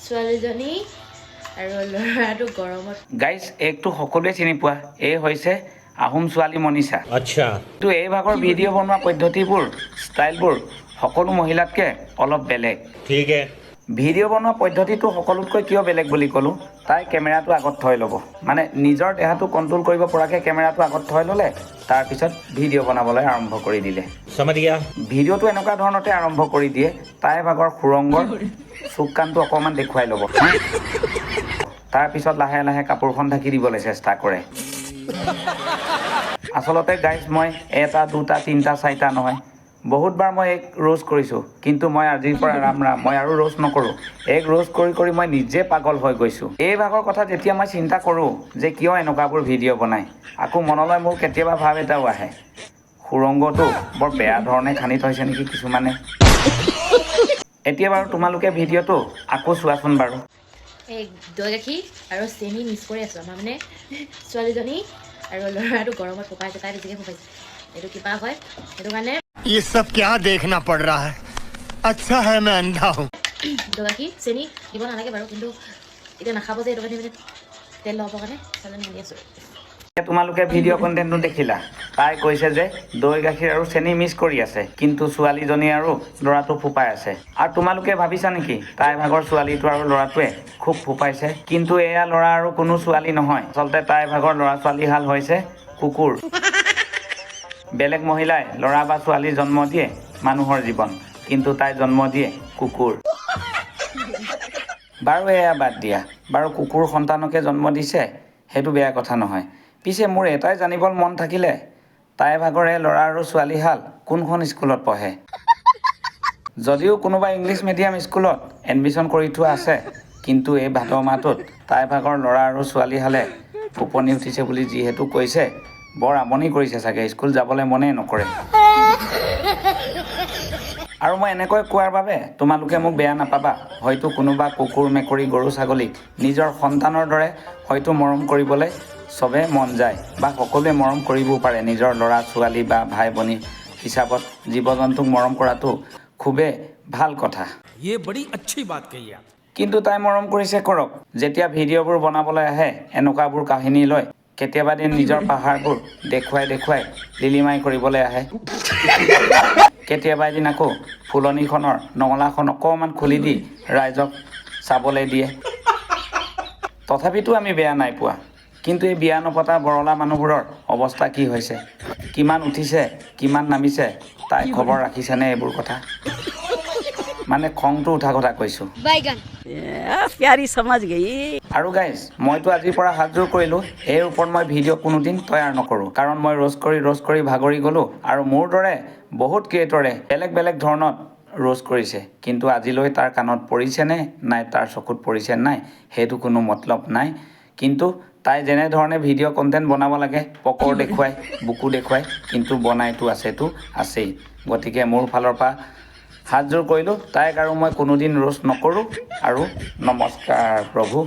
ছোৱালীজনী আৰু ল'ৰাটো গৰমত গাইজ এইটো সকলোৱে চিনি পোৱা এই হৈছে আহোম ছোৱালী মনীষা আচ্ছা কিন্তু এই ভাগৰ ভিডিঅ' বনোৱা পদ্ধতিবোৰ ষ্টাইলবোৰ সকলো মহিলাতকৈ অলপ বেলেগ ঠিক হে ভিডিঅ' বনোৱা পদ্ধতিটো সকলোতকৈ কিয় বেলেগ বুলি ক'লোঁ তাই কেমেৰাটো আগত থৈ ল'ব মানে নিজৰ দেহাটো কণ্ট্ৰল কৰিব পৰাকৈ কেমেৰাটো আগত থৈ ল'লে তাৰপিছত ভিডিঅ' বনাবলৈ আৰম্ভ কৰি দিলে समझ गया ভিডিঅ'টো এনেকুৱা ধৰণতে আৰম্ভ কৰি দিয়ে তাই ভাগৰ সুৰংগৰ চুক কাণটো অকণমান দেখুৱাই ল'ব তাৰপিছত লাহে লাহে কাপোৰখন ঢাকি দিবলৈ চেষ্টা কৰে আচলতে গাইজ মই এটা দুটা তিনিটা চাৰিটা নহয় বহুতবাৰ মই এক ৰোজ কৰিছোঁ কিন্তু মই আজিৰ পৰা ৰাম মই আৰু ৰোজ নকৰোঁ এক ৰোজ কৰি কৰি মই নিজে পাগল হৈ গৈছোঁ এই ভাগৰ কথা যেতিয়া মই চিন্তা কৰোঁ যে কিয় এনেকুৱাবোৰ ভিডিঅ' বনায় আকৌ মনলৈ মোৰ কেতিয়াবা ভাৱ এটাও আহে সুৰংগটো বৰ বেয়া ধৰণে খান্দি থৈছে নেকি কিছুমানে এতিয়া বাৰু তোমালোকে ভিডিঅ'টো আকৌ চোৱাচোন বাৰু এই দৈ গাখীৰ আৰু চেনি মিক্স কৰি আছোঁ আমাৰ মানে ছোৱালীজনী আৰু ল'ৰাটো গৰমত ফুপাইছে তাই বেছিকৈ ফুপাইছে এইটো কিবা হয় সেইটো কাৰণে ये सब क्या देखना पड़ रहा है अच्छा है मैं अंधा हूँ দৈ গাখীৰ চেনি দিব নালাগে বাৰু কিন্তু এতিয়া নাখাব যে এইটো কাৰণে মানে তেল ল'বৰ কাৰণে ছোৱালীজনী আনি আছোঁ তোমালোকে ভিডিঅ' কণ্টেণ্টটো দেখিলা তাই কৈছে যে দৈ গাখীৰ আৰু চেনি মিক্স কৰি আছে কিন্তু ছোৱালীজনী আৰু ল'ৰাটো ফুপাই আছে আৰু তোমালোকে ভাবিছা নেকি তাই ভাগৰ ছোৱালীটো আৰু ল'ৰাটোৱে খুব ফুপাইছে কিন্তু এয়া ল'ৰা আৰু কোনো ছোৱালী নহয় আচলতে তাই ভাগৰ ল'ৰা ছোৱালীহাল হৈছে কুকুৰ বেলেগ মহিলাই ল'ৰা বা ছোৱালী জন্ম দিয়ে মানুহৰ জীৱন কিন্তু তাই জন্ম দিয়ে কুকুৰ বাৰু এয়া বাদ দিয়া বাৰু কুকুৰ সন্তানকে জন্ম দিছে সেইটো বেয়া কথা নহয় পিছে মোৰ এটাই জানিবলৈ মন থাকিলে তাই ভাগৰে ল'ৰা আৰু ছোৱালীহাল কোনখন স্কুলত পঢ়ে যদিও কোনোবা ইংলিছ মিডিয়াম স্কুলত এডমিশ্যন কৰি থোৱা আছে কিন্তু এই ভাদ মাহটোত তাই ভাগৰ ল'ৰা আৰু ছোৱালীহালে টোপনি উঠিছে বুলি যিহেতু কৈছে বৰ আমনি কৰিছে চাগে স্কুল যাবলৈ মনেই নকৰে আৰু মই এনেকৈ কোৱাৰ বাবে তোমালোকে মোক বেয়া নাপাবা হয়তো কোনোবা কুকুৰ মেকুৰী গৰু ছাগলীক নিজৰ সন্তানৰ দৰে হয়তো মৰম কৰিবলৈ চবে মন যায় বা সকলোৱে মৰম কৰিবও পাৰে নিজৰ ল'ৰা ছোৱালী বা ভাই ভনী হিচাপত জীৱ জন্তুক মৰম কৰাটো খুবেই ভাল কথা ये बड़ी अच्छी बात कही आप কিন্তু তাই মৰম কৰিছে কৰক যেতিয়া ভিডিঅ'বোৰ বনাবলৈ আহে এনেকুৱাবোৰ কাহিনী লৈ কেতিয়াবা দিন নিজৰ পাহাৰবোৰ দেখুৱাই লিলিমাই কৰিবলৈ আহে কেতিয়াবা এদিন আকৌ ফুলনিখনৰ নঙলাখন অকণমান খুলি দি ৰাইজক চাবলৈ দিয়ে তথাপিতো আমি বেয়া নাই পোৱা কিন্তু এই বিয়া নপতা বৰলা মানুহবোৰৰ অৱস্থা কি হৈছে কিমান উঠিছে কিমান নামিছে তাই খবৰ ৰাখিছেনে এইবোৰ কথা মানে খংটো উঠা কথা কৈছোঁ प्यारी समझ गई আৰু গাইজ মইতো আজিৰ পৰা হাতযোৰ কৰিলোঁ এই ওপৰত মই ভিডিঅ' কোনোদিন তৈয়াৰ নকৰোঁ কাৰণ মই ৰোজ কৰি ভাগৰি গ'লোঁ আৰু মোৰ দৰে বহুত ক্ৰিয়েটৰে বেলেগ ধৰণত ৰোজ কৰিছে কিন্তু আজিলৈ তাৰ কাণত পৰিছেনে নাই তাৰ চকুত পৰিছে নাই সেইটো কোনো মতলব নাই কিন্তু তাই যেনেধৰণে ভিডিঅ' কণ্টেণ্ট বনাব লাগে পকৰ দেখুৱাই বুকু দেখুৱাই কিন্তু বনাইতো আছেই গতিকে মোৰ ফালৰ পৰা হাতযোৰ কৰিলোঁ তাইক আৰু মই কোনোদিন ৰোজ নকৰোঁ আৰু নমস্কাৰ প্ৰভু